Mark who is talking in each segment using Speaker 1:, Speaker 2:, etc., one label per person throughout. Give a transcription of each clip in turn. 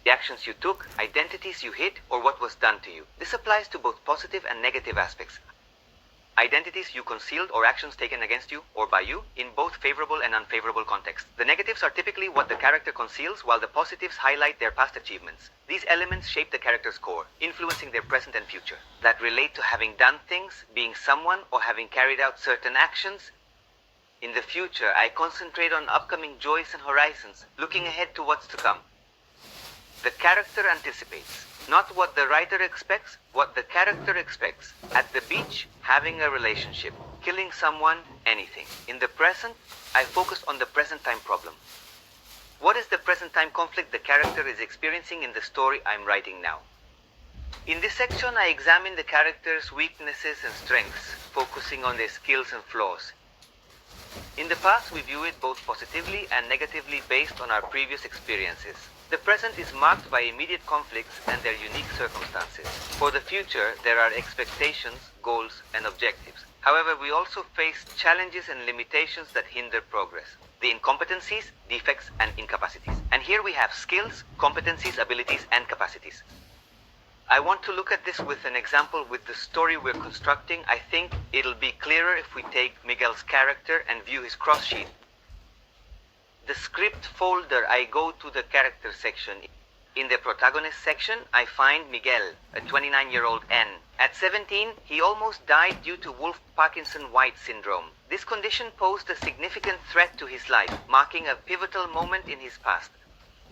Speaker 1: the actions you took, identities you hid, or what was done to you. This applies to both positive and negative aspects. Identities you concealed or actions taken against you or by you in both favorable and unfavorable contexts. The negatives are typically what the character conceals, while the positives highlight their past achievements. These elements shape the character's core, influencing their present and future, that relate to having done things, being someone, or having carried out certain actions. In the future, I concentrate on upcoming joys and horizons, looking ahead to what's to come. The character anticipates. Not what the writer expects, what the character expects. At the beach, having a relationship. Killing someone, anything. In the present, I focus on the present time problem. What is the present time conflict the character is experiencing in the story I'm writing now? In this section, I examine the character's weaknesses and strengths, focusing on their skills and flaws. In the past, we view it both positively and negatively based on our previous experiences. The present is marked by immediate conflicts and their unique circumstances. For the future, there are expectations, goals, and objectives. However, we also face challenges and limitations that hinder progress. The incompetencies, defects, and incapacities. And here we have skills, competencies, abilities, and capacities. I want to look at this with an example with the story we're constructing. I think it'll be clearer if we take Miguel's character and view his cross sheet. The script folder, I go to the character section. In the protagonist section, I find Miguel, a 29-year-old N. At 17, he almost died due to Wolff-Parkinson-White syndrome. This condition posed a significant threat to his life, marking a pivotal moment in his past,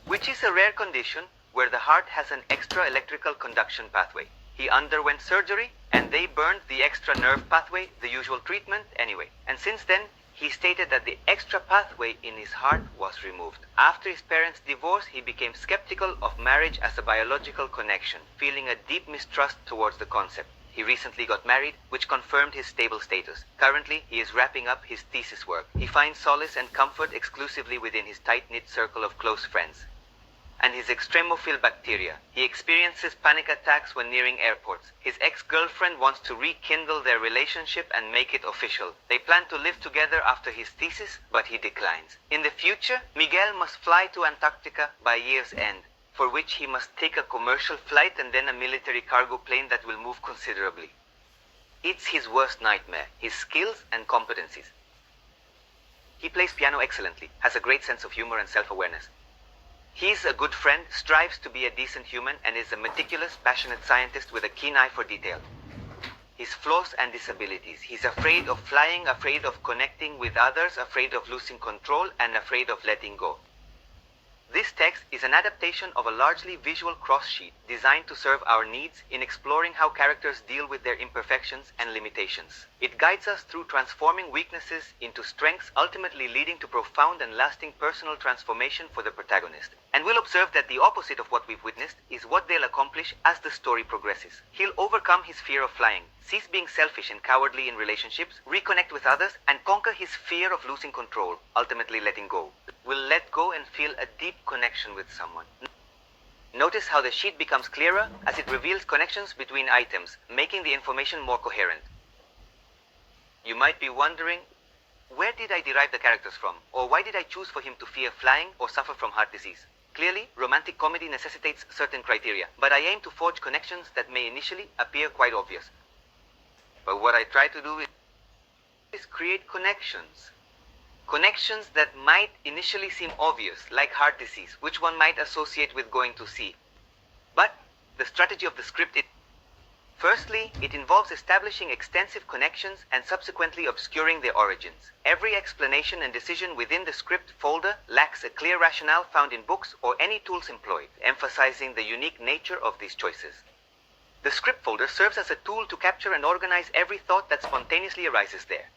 Speaker 1: which is a rare condition where the heart has an extra electrical conduction pathway. He underwent surgery, and they burned the extra nerve pathway, the usual treatment, anyway. And since then, he stated that the extra pathway in his heart was removed. After his parents' divorce, he became skeptical of marriage as a biological connection, feeling a deep mistrust towards the concept. He recently got married, which confirmed his stable status. Currently, he is wrapping up his thesis work. He finds solace and comfort exclusively within his tight-knit circle of close friends and his extremophile bacteria. He experiences panic attacks when nearing airports. His ex-girlfriend wants to rekindle their relationship and make it official. They plan to live together after his thesis, but he declines. In the future, Miguel must fly to Antarctica by year's end, for which he must take a commercial flight and then a military cargo plane that will move considerably. It's his worst nightmare, his skills and competencies. He plays piano excellently, has a great sense of humor and self-awareness. He's a good friend, strives to be a decent human, and is a meticulous, passionate scientist with a keen eye for detail. His flaws and disabilities. He's afraid of flying, afraid of connecting with others, afraid of losing control, and afraid of letting go. This text is an adaptation of a largely visual cross sheet designed to serve our needs in exploring how characters deal with their imperfections and limitations. It guides us through transforming weaknesses into strengths, ultimately leading to profound and lasting personal transformation for the protagonist. And we'll observe that the opposite of what we've witnessed is what they'll accomplish as the story progresses. He'll overcome his fear of flying, cease being selfish and cowardly in relationships, reconnect with others, and conquer his fear of losing control, ultimately letting go. Will let go and feel a deep connection with someone. Notice how the sheet becomes clearer as it reveals connections between items, making the information more coherent. You might be wondering, where did I derive the characters from? Or why did I choose for him to fear flying or suffer from heart disease? Clearly, romantic comedy necessitates certain criteria, but I aim to forge connections that may initially appear quite obvious. But what I try to do is create connections. Connections that might initially seem obvious, like heart disease, which one might associate with going to sea. But the strategy of the script is, firstly, it involves establishing extensive connections and subsequently obscuring their origins. Every explanation and decision within the script folder lacks a clear rationale found in books or any tools employed, emphasizing the unique nature of these choices. The script folder serves as a tool to capture and organize every thought that spontaneously arises there.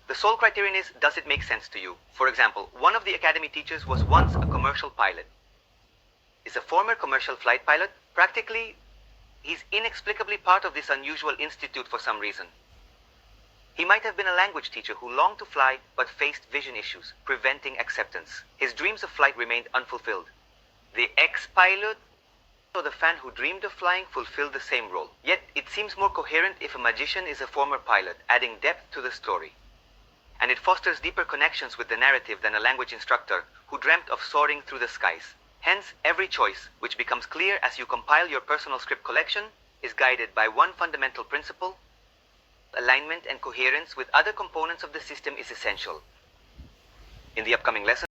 Speaker 1: The sole criterion is, does it make sense to you? For example, one of the academy teachers was once a commercial pilot. Is a former commercial flight pilot? Practically, he's inexplicably part of this unusual institute for some reason. He might have been a language teacher who longed to fly but faced vision issues, preventing acceptance. His dreams of flight remained unfulfilled. The ex-pilot or the fan who dreamed of flying fulfilled the same role. Yet, it seems more coherent if a magician is a former pilot, adding depth to the story. And it fosters deeper connections with the narrative than a language instructor who dreamt of soaring through the skies. Hence, every choice, which becomes clear as you compile your personal script collection, is guided by one fundamental principle: alignment and coherence with other components of the system is essential. In the upcoming lesson,